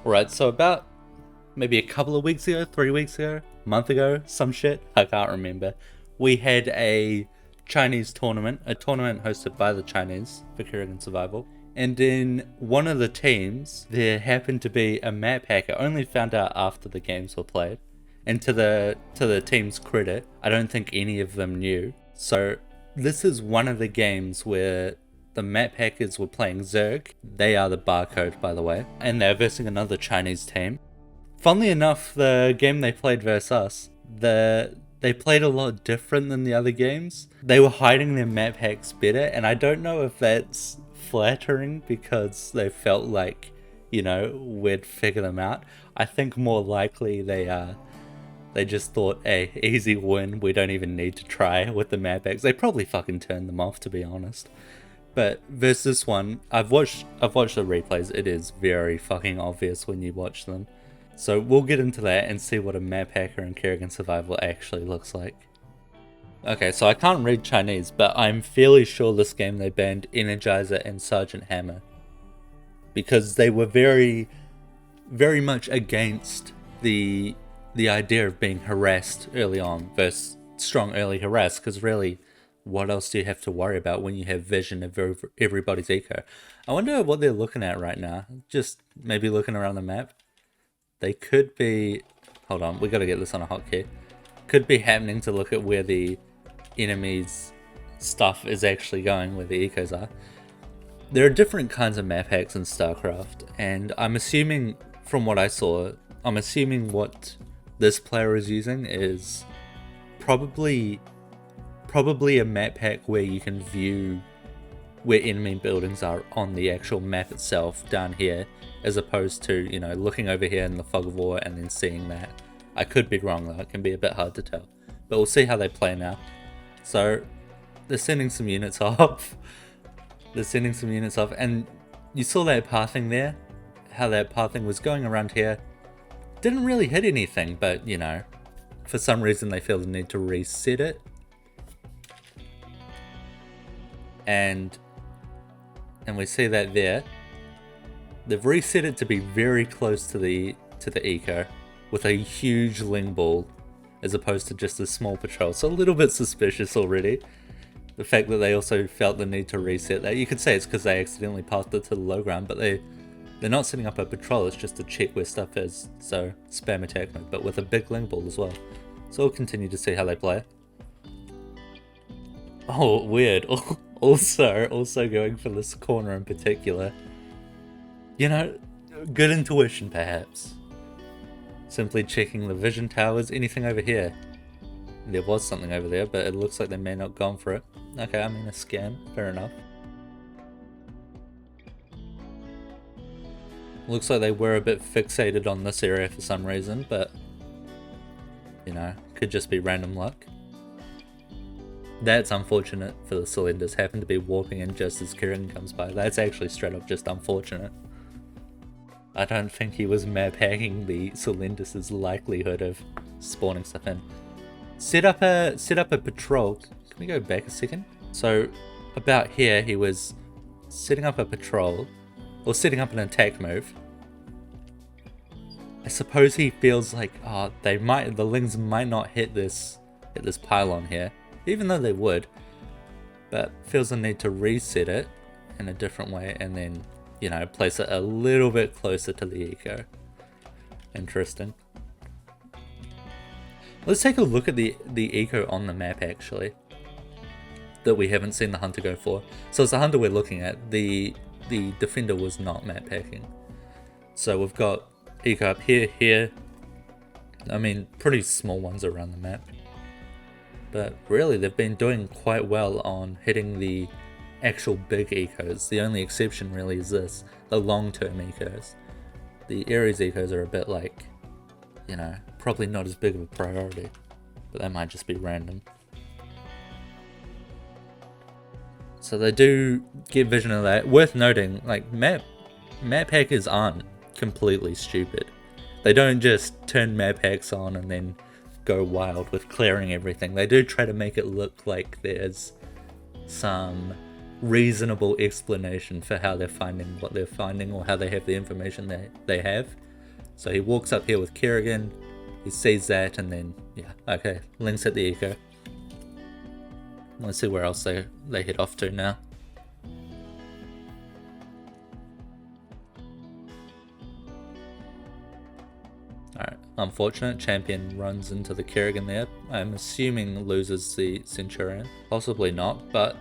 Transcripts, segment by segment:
Right, so about maybe a couple of weeks ago, 3 weeks ago, a month ago, some shit, I can't remember. We had a Chinese tournament, a tournament hosted by the Chinese for Kerrigan Survival. And in one of the teams, there happened to be a map hacker. Only found out after the games were played. And to the team's credit, I don't think any of them knew. So this is one of the games where the map hackers were playing Zerg. They are the barcode, by the way. And they're versing another Chinese team. Funnily enough, the game they played versus us, they played a lot different than the other games. They were hiding their map hacks better, and I don't know if that's flattering because they felt like, we'd figure them out. I think more likely they just thought, hey, easy win, we don't even need to try with the map hacks. They probably fucking turned them off, to be honest. But versus this one, I've watched the replays. It is very fucking obvious when you watch them. So we'll get into that and see what a map hacker in Kerrigan Survival actually looks like. Okay, so I can't read Chinese, but I'm fairly sure this game they banned Energizer and Sergeant Hammer. Because they were very, very much against the idea of being harassed early on versus strong early harass, because really, what else do you have to worry about when you have vision of everybody's eco? I wonder what they're looking at right now. Just maybe looking around the map. They could be... Hold on, we gotta get this on a hotkey. Could be happening to look at where the enemy's stuff is actually going, where the ecos are. There are different kinds of map hacks in StarCraft, and I'm assuming, from what I saw, what this player is using is probably a map hack where you can view where enemy buildings are on the actual map itself down here, as opposed to, looking over here in the fog of war and then seeing that. I could be wrong though, it can be a bit hard to tell. But we'll see how they play now. So, they're sending some units off. And you saw that pathing there? How that pathing was going around here. Didn't really hit anything, but, for some reason they feel the need to reset it. And we see that there. They've reset it to be very close to the eco with a huge ling ball as opposed to just a small patrol. So a little bit suspicious already. The fact that they also felt the need to reset that. You could say it's because they accidentally passed it to the low ground, but they're not setting up a patrol, it's just to check where stuff is. So spam attack mode, but with a big ling ball as well. So we'll continue to see how they play. Oh, weird. Also going for this corner in particular. Good intuition perhaps. Simply checking the vision towers. Anything over here? There was something over there, but it looks like they may not have gone for it. Okay, I mean a scan. Fair enough. Looks like they were a bit fixated on this area for some reason, but could just be random luck. That's unfortunate for the cylinders. Happen to be warping in just as Kerrigan comes by. That's actually straight up just unfortunate. I don't think he was map hacking the cylinders' likelihood of spawning stuff in. Set up a patrol. Can we go back a second? So about here he was setting up a patrol, or setting up an attack move. I suppose he feels like the lings might not hit this pylon here, even though they would, but feels the need to reset it in a different way and then, place it a little bit closer to the eco. Interesting. Let's take a look at the eco on the map actually, that we haven't seen the hunter go for. So it's the hunter we're looking at. The defender was not map hacking. So we've got eco up here. I mean, pretty small ones around the map. But really, they've been doing quite well on hitting the actual big ecos. The only exception really is this, the long-term ecos. The Ares ecos are a bit like, probably not as big of a priority. But that might just be random. So they do get vision of that. Worth noting, like, map hackers aren't completely stupid. They don't just turn map hacks on and then go wild with clearing everything. They do try to make it look like there's some reasonable explanation for how they're finding what they're finding or how they have the information they have. So he walks up here with Kerrigan, he sees that, and then, yeah, okay, Ling's hit the eco. Let's see where else they head off to now. Alright, unfortunate, champion runs into the Kerrigan there. I'm assuming loses the Centurion. Possibly not, but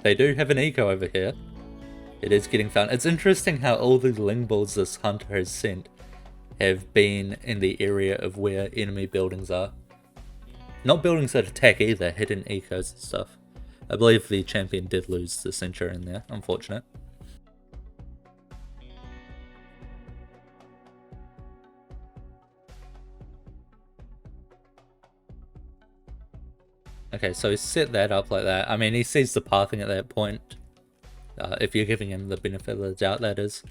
they do have an eco over here. It is getting found. It's interesting how all the Ling balls this hunter has sent have been in the area of where enemy buildings are. Not buildings that attack either, hidden ecos and stuff. I believe the champion did lose the Centurion there, unfortunate. Okay, so he set that up like that. I mean, he sees the pathing at that point. If you're giving him the benefit of the doubt, that is.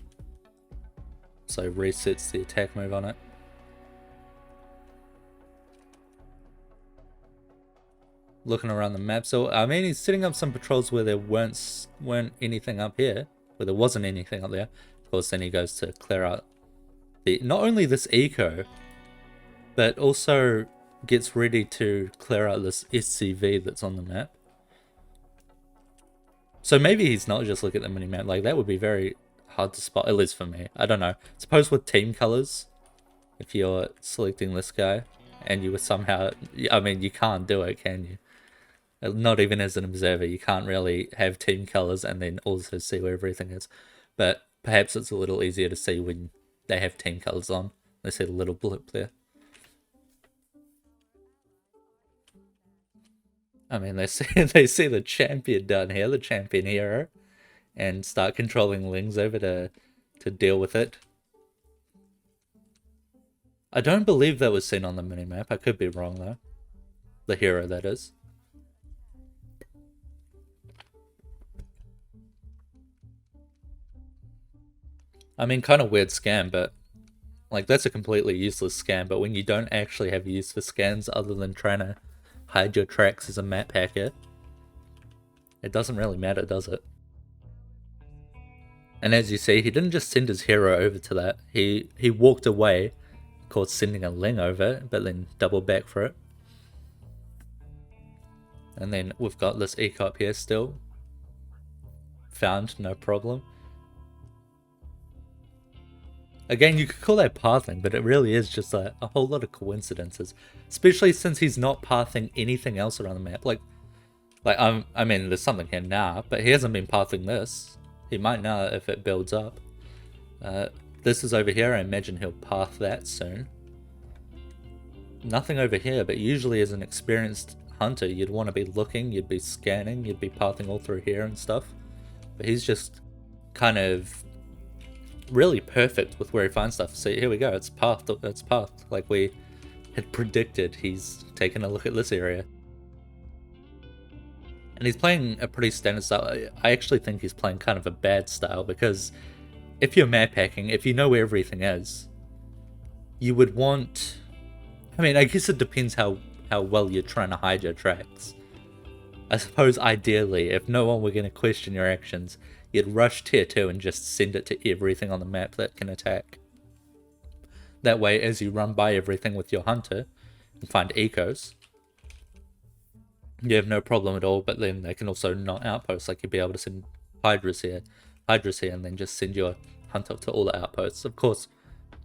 So resets the attack move on it. Looking around the map, so I mean, he's setting up some patrols where there weren't anything up here, where there wasn't anything up there. Of course, then he goes to clear out not only this eco, but also gets ready to clear out this SCV that's on the map. So maybe he's not just looking at the minimap. Like, that would be very hard to spot, at least for me. I don't know. Suppose with team colors, if you're selecting this guy and you were somehow, I mean, you can't do it, can you? Not even as an observer, you can't really have team colors and then also see where everything is. But perhaps it's a little easier to see when they have team colors on. They see the little blip there. I mean, they see the champion down here, the champion hero, and start controlling Lings over to deal with it. I don't believe that was seen on the minimap. I could be wrong though. The hero, that is. I mean, kind of weird scam, but like, that's a completely useless scam. But when you don't actually have use for scams other than trying to hide your tracks as a map hacker, it doesn't really matter, does it? And as you see, he didn't just send his hero over to that. He walked away, of course sending a Ling over, but then double back for it. And then we've got this eco up here still. Found, no problem. Again, you could call that pathing, but it really is just a whole lot of coincidences. Especially since he's not pathing anything else around the map. I mean, there's something here now, but he hasn't been pathing this. He might now if it builds up. This is over here, I imagine he'll path that soon. Nothing over here, but usually as an experienced hunter, you'd want to be looking, you'd be scanning, you'd be pathing all through here and stuff. But he's just kind of really perfect with where he finds stuff. See, here we go, it's pathed, like we had predicted. He's taken a look at this area. And he's playing a pretty standard style. I actually think he's playing kind of a bad style, because if you're map hacking, if you know where everything is, you would want... I mean, I guess it depends how well you're trying to hide your tracks. I suppose ideally, if no one were going to question your actions, you'd rush tier 2 and just send it to everything on the map that can attack. That way, as you run by everything with your hunter and find ecos, you have no problem at all, but then they can also not outposts. Like, you'd be able to send Hydras here, and then just send your hunter to all the outposts. Of course,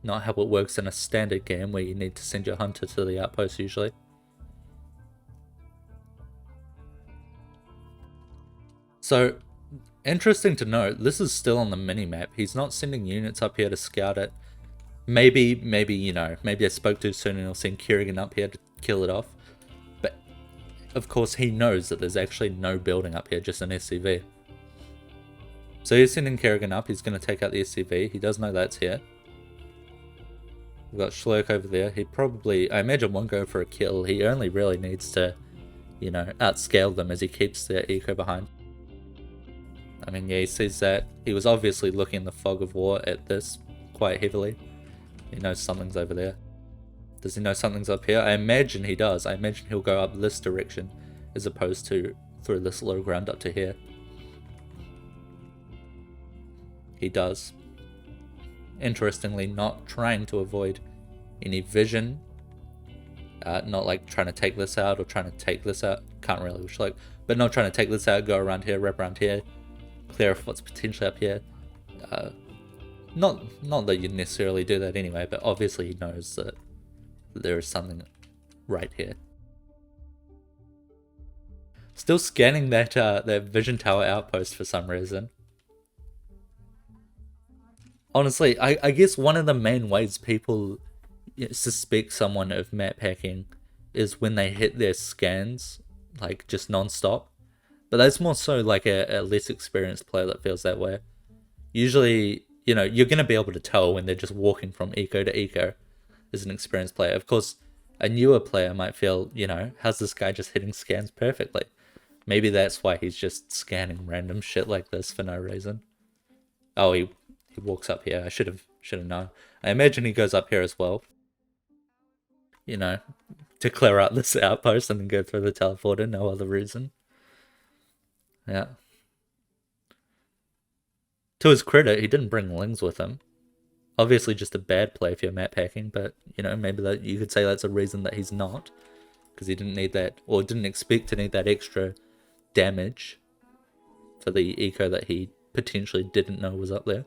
not how it works in a standard game where you need to send your hunter to the outpost usually. So, interesting to note, this is still on the minimap. He's not sending units up here to scout it. Maybe, you know, maybe I spoke too soon and he'll send Kerrigan up here to kill it off. But, of course, he knows that there's actually no building up here, just an SCV. So he's sending Kerrigan up, he's going to take out the SCV. He does know that's here. We've got Schlurk over there. He probably, I imagine, won't go for a kill. He only really needs to, you know, outscale them as he keeps their eco behind. I mean, yeah, he sees that. He was obviously looking in the fog of war at this quite heavily. He knows something's over there. Does he know something's up here? I imagine he does. I imagine he'll go up this direction as opposed to through this low ground up to here. He does. interestingly, not trying to avoid any vision. Not like trying to take this out or trying to take this out. Can't really wish like, but not trying to take this out, go around here, wrap around here, clear off what's potentially up here. Not that you necessarily do that anyway, but obviously he knows that there is something right here. Still scanning that that vision tower outpost for some reason. Honestly, I guess one of the main ways people suspect someone of map hacking is when they hit their scans, like just non-stop. But that's more so like a less experienced player that feels that way. Usually, you know, you're going to be able to tell when they're just walking from eco to eco as an experienced player. Of course, a newer player might feel, you know, how's this guy just hitting scans perfectly? Maybe that's why he's just scanning random shit like this for no reason. Oh, he walks up here. I should have known. I imagine he goes up here as well. You know, to clear out this outpost and then go through the teleporter, no other reason. Yeah. To his credit, he didn't bring Lings with him. Obviously just a bad play if you're map hacking, but, you know, maybe that you could say that's a reason that he's not. Because he didn't need that, or didn't expect to need that extra damage for the eco that he potentially didn't know was up there.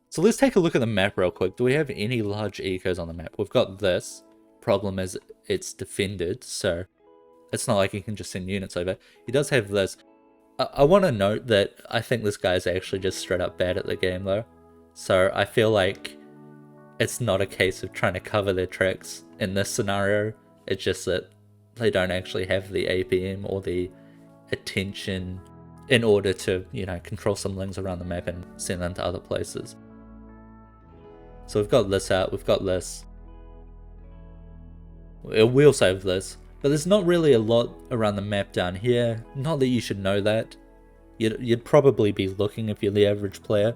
So let's take a look at the map real quick. Do we have any large ecos on the map? We've got this. Problem is it's defended, so it's not like he can just send units over. He does have this. I want to note that I think this guy's actually just straight up bad at the game though. So I feel like it's not a case of trying to cover their tracks in this scenario. It's just that they don't actually have the APM or the attention in order to, you know, control some Lings around the map and send them to other places. So we've got this out, we've got this. We'll save this. But there's not really a lot around the map down here. Not that you should know that. You'd probably be looking if you're the average player.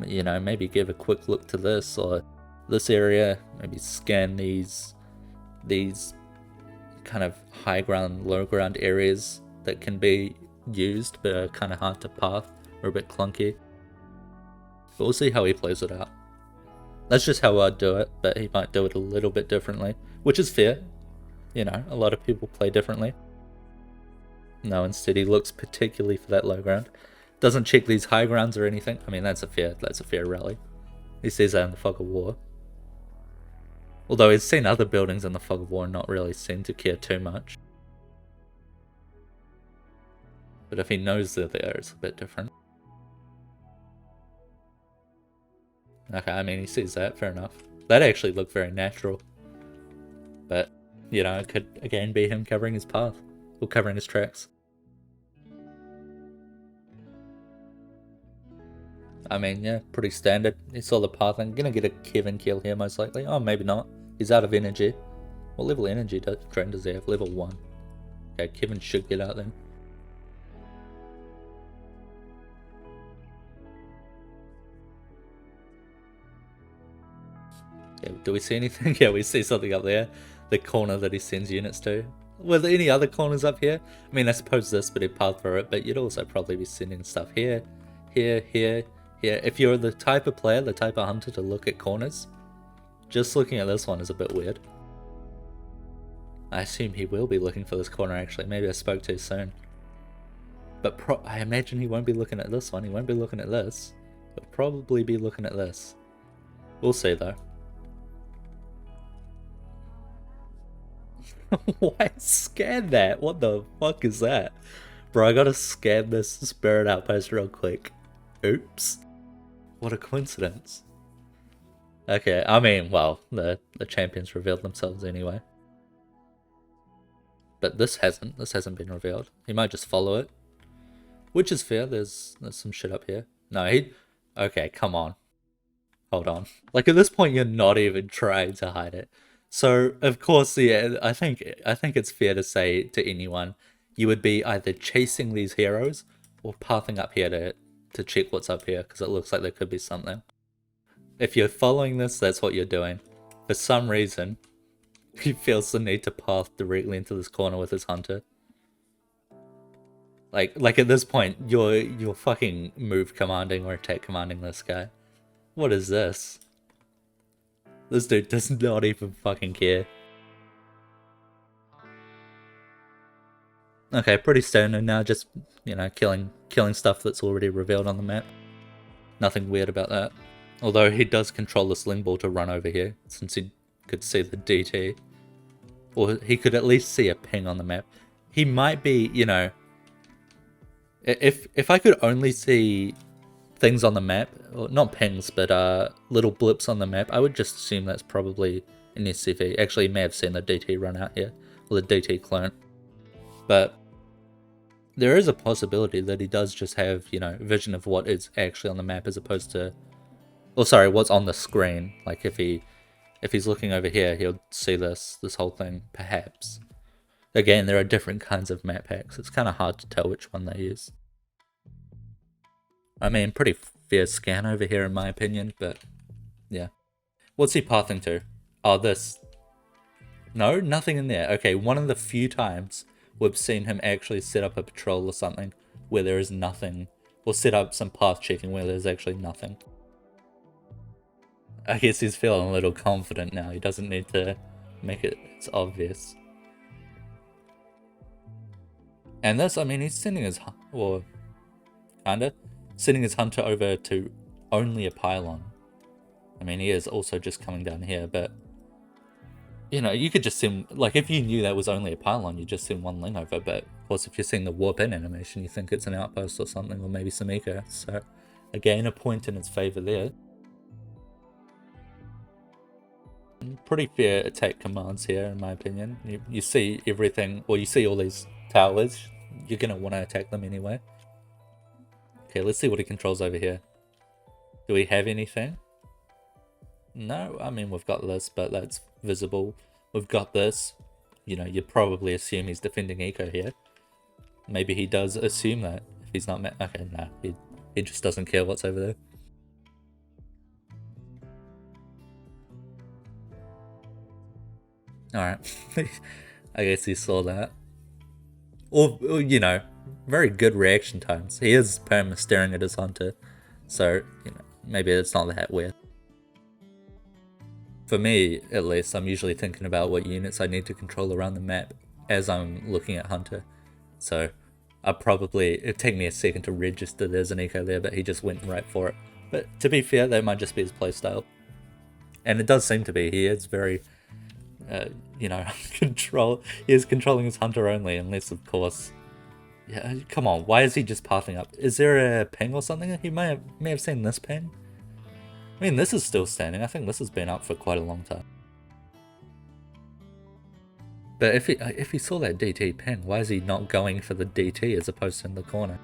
You know, maybe give a quick look to this or this area. Maybe scan these kind of high ground, low ground areas that can be used but are kind of hard to path or a bit clunky. But we'll see how he plays it out. That's just how I'd do it, but he might do it a little bit differently, which is fair. You know, a lot of people play differently. No, instead he looks particularly for that low ground. Doesn't check these high grounds or anything. I mean, that's a fair rally. He sees that in the fog of war. Although he's seen other buildings in the fog of war and not really seemed to care too much. But if he knows they're there, it's a bit different. Okay, I mean, he sees that, fair enough. That actually looked very natural. But, you know, it could again be him covering his path. Or covering his tracks. I mean, yeah, pretty standard. He saw the path. I'm gonna get a Kevin kill here, most likely. Oh, maybe not. He's out of energy. What level energy drain does he have? Level 1. Okay, Kevin should get out then. Yeah, do we see anything? Yeah, we see something up there. The corner that he sends units to. Were there any other corners up here? I mean, I suppose this, but he'd path through it, but you'd also probably be sending stuff here, here, here, here. If you're the type of player, the type of hunter to look at corners, just looking at this one is a bit weird. I assume he will be looking for this corner, actually. Maybe I spoke too soon. But I imagine he won't be looking at this one. He won't be looking at this. He'll probably be looking at this. We'll see, though. Why scan that? What the fuck is that? Bro, I gotta scan this spirit outpost real quick. Oops. What a coincidence. Okay, I mean, well, the champions revealed themselves anyway. But this hasn't been revealed. He might just follow it. Which is fair, there's some shit up here. No, okay, come on. Hold on. Like, at this point, you're not even trying to hide it. So, of course, yeah, I think it's fair to say to anyone, you would be either chasing these heroes or pathing up here to check what's up here, because it looks like there could be something. If you're following this, that's what you're doing. For some reason, he feels the need to path directly into this corner with his hunter. Like at this point, you're fucking move commanding or attack commanding this guy. What is this? This dude does not even fucking care. Okay, pretty standard now, just, you know, killing stuff that's already revealed on the map. Nothing weird about that. Although he does control the sling ball to run over here, since he could see the DT. Or he could at least see a ping on the map. He might be, you know... If I could only see things on the map, or not pings, but little blips on the map, I would just assume that's probably an SCV. Actually, he may have seen the DT run out here, or the DT clone. But there is a possibility that he does just have, you know, vision of what is actually on the map as opposed to... Oh, sorry, what's on the screen. Like, if he's looking over here, he'll see this whole thing, perhaps. Again, there are different kinds of map hacks. It's kind of hard to tell which one they use. I mean, pretty fair scan over here in my opinion, but yeah. What's he pathing to? Oh, this. No, nothing in there. Okay, one of the few times we've seen him actually set up a patrol or something where there is nothing, or set up some path checking where there's actually nothing. I guess he's feeling a little confident now. He doesn't need to make it it's obvious. And this, I mean, he's sending his, or kinda, sending his hunter over to only a pylon. I mean, he is also just coming down here, but, you know, you could just send, like, if you knew that was only a pylon, you just send one ling over, but, of course, if you're seeing the warp in animation, you think it's an outpost or something, or maybe some eco, so, again, a point in his favor there. Pretty fair attack commands here, in my opinion. You see everything, or you see all these towers, you're going to want to attack them anyway. Okay, let's see what he controls over here. Do we have anything? No, I mean, we've got this, but that's visible. We've got this. You know, you'd probably assume he's defending eco here. Maybe he does assume that. If he's not... Okay, nah, he just doesn't care what's over there. Alright. I guess he saw that. Or, you know, very good reaction times. He is perma staring at his hunter. So, you know, maybe it's not that weird. For me, at least, I'm usually thinking about what units I need to control around the map as I'm looking at hunter. So, it'd take me a second to register there's an eco there, but he just went right for it. But to be fair, that might just be his playstyle. And it does seem to be. He is very... you know, he is controlling his hunter only, unless, of course... Yeah, come on, why is he just pathing up? Is there a ping or something? He may have seen this ping. I mean, this is still standing. I think this has been up for quite a long time. But if he saw that DT ping, why is he not going for the DT as opposed to in the corner?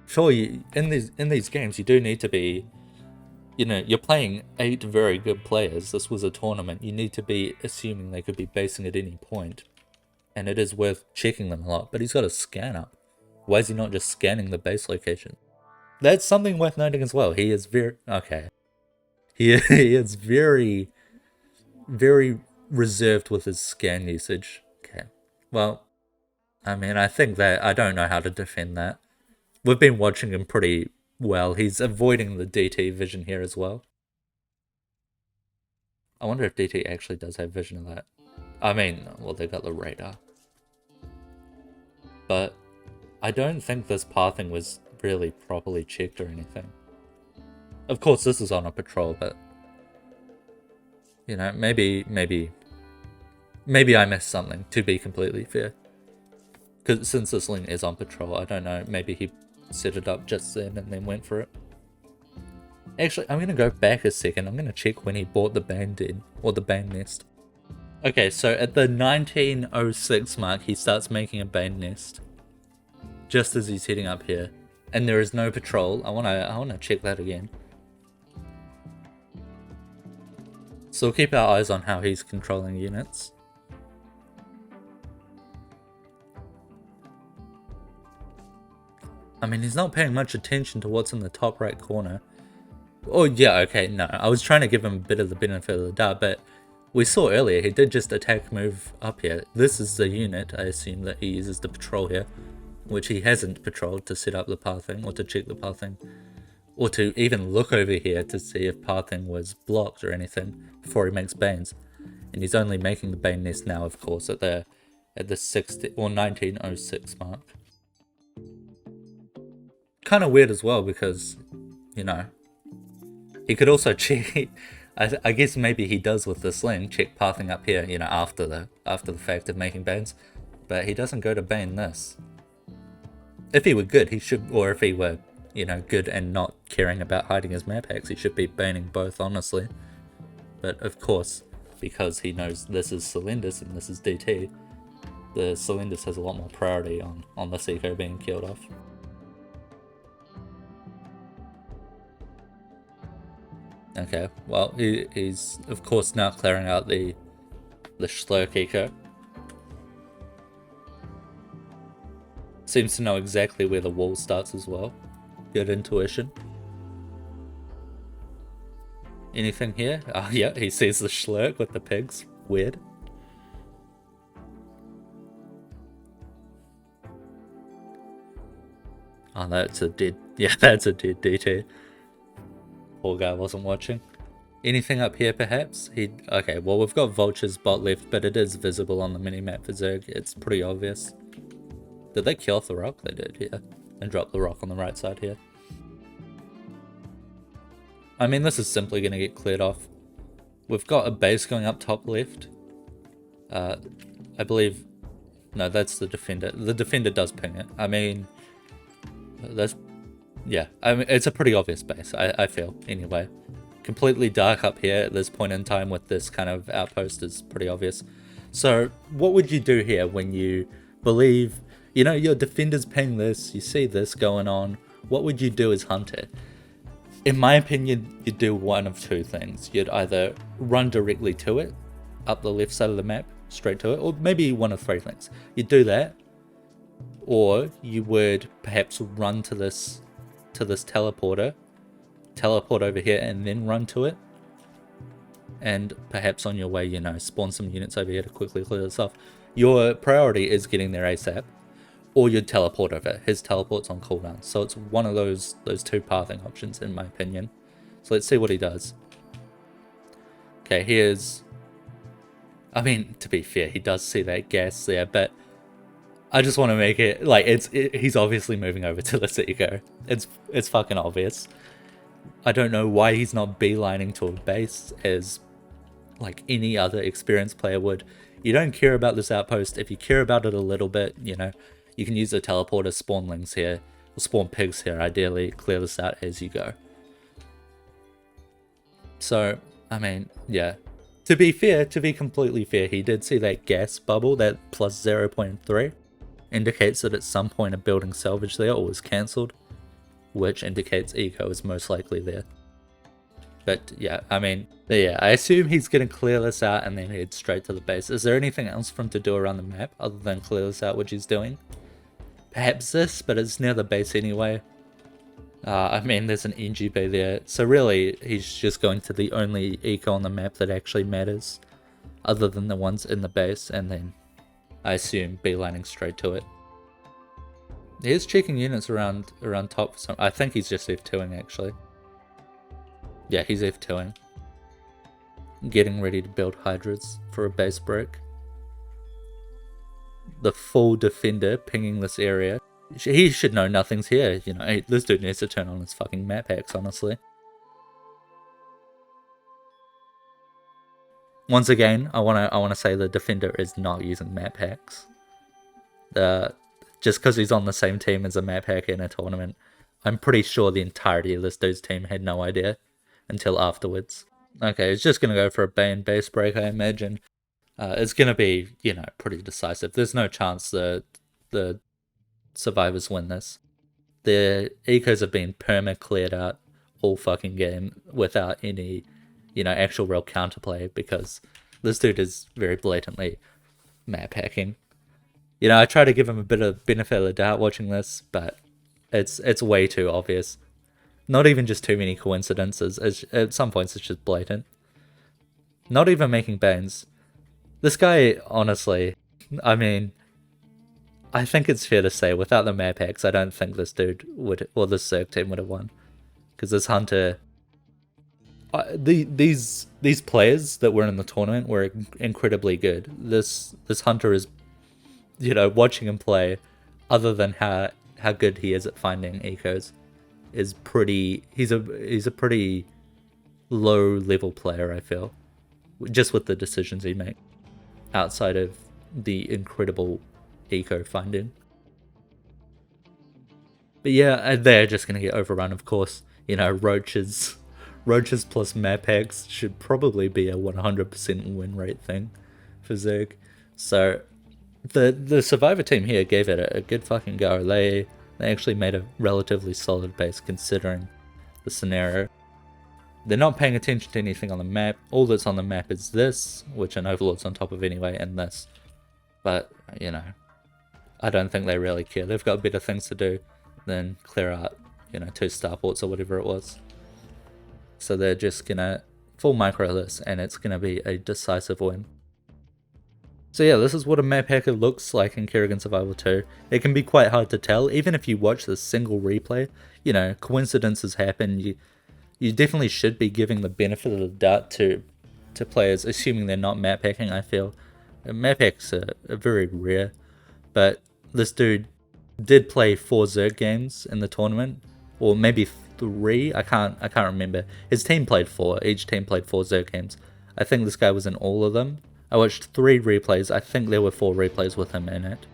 Sure, in these games, you do need to be... You know, you're playing 8 very good players. This was a tournament. You need to be assuming they could be basing at any point. And it is worth checking them a lot. But he's got a scan up. Why is he not just scanning the base location? That's something worth noting as well. He is very... Okay. He is very, very reserved with his scan usage. Okay. Well, I mean, I think that... I don't know how to defend that. We've been watching him pretty... Well, he's avoiding the DT vision here as well. I wonder if DT actually does have vision of that. I mean, well, they got the radar. But I don't think this pathing was really properly checked or anything. Of course, this is on a patrol, but... You know, maybe I missed something, to be completely fair. Because since this ling is on patrol, I don't know, maybe he... set it up just then and then went for it. Actually, I'm going to go back a second. I'm going to check when he bought the band den, or the band nest. Okay, so at the 1906 mark, he starts making a band nest. Just as he's heading up here. And there is no patrol. I wanna check that again. So we'll keep our eyes on how he's controlling units. I mean, he's not paying much attention to what's in the top right corner. Oh, yeah, okay, no. I was trying to give him a bit of the benefit of the doubt, but we saw earlier he did just attack move up here. This is the unit, I assume, that he uses to patrol here, which he hasn't patrolled to set up the pathing, or to check the pathing. or to even look over here to see if pathing was blocked or anything before he makes Banes. And he's only making the Bane nest now, of course, at the 60 or 1906 mark. Kind of weird as well because, you know, he could also check. I guess maybe he does with the sling check pathing up here, you know, after the fact of making Banes, but he doesn't go to Bane this. If he were good, he should, or if he were, you know, good and not caring about hiding his map hacks, he should be baning both, honestly. But of course, because he knows this is Celendis and this is DT, the Celendis has a lot more priority on this eco being killed off. Okay, well, he's of course now clearing out the Schlurk eco. Seems to know exactly where the wall starts as well. Good intuition. Anything here? Oh yeah, he sees the Schlurk with the pigs. Weird. Oh, that's a dead... Yeah, that's a dead DT. Poor guy wasn't watching. Anything up here perhaps? Okay, well we've got Vulture's bot left, but it is visible on the minimap for Zerg. It's pretty obvious. Did they kill off the rock? They did, yeah. And drop the rock on the right side here. I mean, this is simply going to get cleared off. We've got a base going up top left. I believe... No, that's the defender. The defender does ping it. I mean... That's... Yeah, I mean, it's a pretty obvious base, I feel, anyway. Completely dark up here at this point in time with this kind of outpost is pretty obvious. So, what would you do here when you believe... You know, your defender's ping this, you see this going on, what would you do as Hunter? In my opinion, you'd do one of two things. You'd either run directly to it, up the left side of the map, straight to it, or maybe one of three things. You'd do that, or you would perhaps run to this teleporter, teleport over here and then run to it, and perhaps on your way, you know, spawn some units over here to quickly clear this off. Your priority is getting there ASAP. Or you'd teleport over. His teleport's on cooldown. So it's one of those two pathing options, in my opinion. So let's see what he does. Okay, here's... I mean, to be fair, he does see that gas there, but I just want to make it... Like, he's obviously moving over to this eco. It's fucking obvious. I don't know why he's not beelining to a base as, like, any other experienced player would. You don't care about this outpost. If you care about it a little bit, you know... You can use the teleporter, spawn lings here, or spawn pigs here, ideally, clear this out as you go. So, I mean, yeah. To be fair, to be completely fair, he did see that gas bubble, that plus 0.3, indicates that at some point a building salvage there or was cancelled, which indicates eco is most likely there. But yeah, I mean, yeah, I assume he's going to clear this out and then head straight to the base. Is there anything else for him to do around the map other than clear this out, which he's doing? Perhaps this, but it's near the base anyway. I mean, there's an NGB there. So really, he's just going to the only eco on the map that actually matters, other than the ones in the base, and then, I assume, beelining straight to it. He's checking units around top. So I think he's just F2ing, actually. Yeah, he's F2ing. Getting ready to build Hydras for a base break. The full defender pinging this area. He should know nothing's here, you know. This dude needs to turn on his fucking map hacks, honestly. Once again, I wanna say the defender is not using map hacks. Just because he's on the same team as a map hacker in a tournament, I'm pretty sure the entirety of this dude's team had no idea until afterwards. Okay, he's just gonna go for a Bane base break, I imagine. It's going to be, you know, pretty decisive. There's no chance the survivors win this. The ecos have been perma-cleared out all fucking game without any, you know, actual real counterplay because this dude is very blatantly map hacking. You know, I try to give him a bit of benefit of the doubt watching this, but it's way too obvious. Not even just too many coincidences. At some points, it's just blatant. Not even making Banes. This guy, honestly, I mean, I think it's fair to say, without the map hacks, I don't think this dude would, or this Zerg team would have won. because this hunter, these players that were in the tournament were incredibly good. This hunter is, you know, watching him play, other than how good he is at finding ecos, is pretty. He's a pretty low level player, I feel, just with the decisions he makes, outside of the incredible eco finding. But yeah, they're just gonna get overrun, of course. You know, roaches plus map hacks should probably be a 100% win rate thing for Zerg. So the Survivor team here gave it a good fucking go. They actually made a relatively solid base considering the scenario. They're not paying attention to anything on the map. All that's on the map is this, which an Overlord's on top of anyway, and this. But, you know, I don't think they really care. They've got better things to do than clear out, you know, 2 starports or whatever it was. So they're just gonna full micro this, and it's gonna be a decisive win. So yeah, this is what a map hacker looks like in Kerrigan Survival 2. It can be quite hard to tell, even if you watch this single replay. You know, coincidences happen. You definitely should be giving the benefit of the doubt to players, assuming they're not map hacking, I feel. Map hacks are very rare, but this dude did play 4 Zerg games in the tournament, or maybe 3, I can't remember. His team played 4, each team played 4 Zerg games. I think this guy was in all of them. I watched 3 replays, I think there were 4 replays with him in it.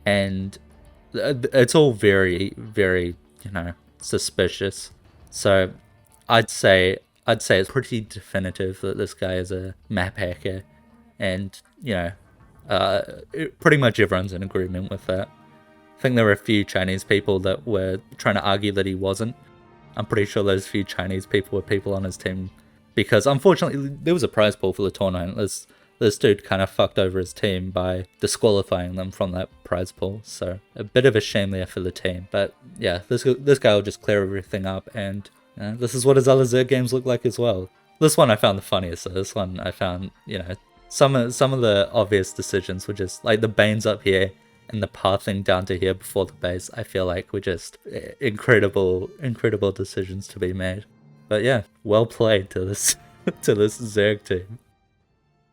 And it's all very, very, you know, suspicious. So I'd say it's pretty definitive that this guy is a map hacker, and you know, pretty much everyone's in agreement with that. I think there were a few Chinese people that were trying to argue that he wasn't. I'm pretty sure those few Chinese people were people on his team, because unfortunately there was a prize pool for the tournament. This dude kind of fucked over his team by disqualifying them from that prize pool, so a bit of a shame there for the team. But yeah, this guy will just clear everything up, and this is what his other Zerg games look like as well. This one I found the funniest, so this one I found, you know, some of the obvious decisions were just like the Banes up here and the pathing down to here before the base. I feel like were just incredible decisions to be made. But yeah, well played to this to this Zerg team.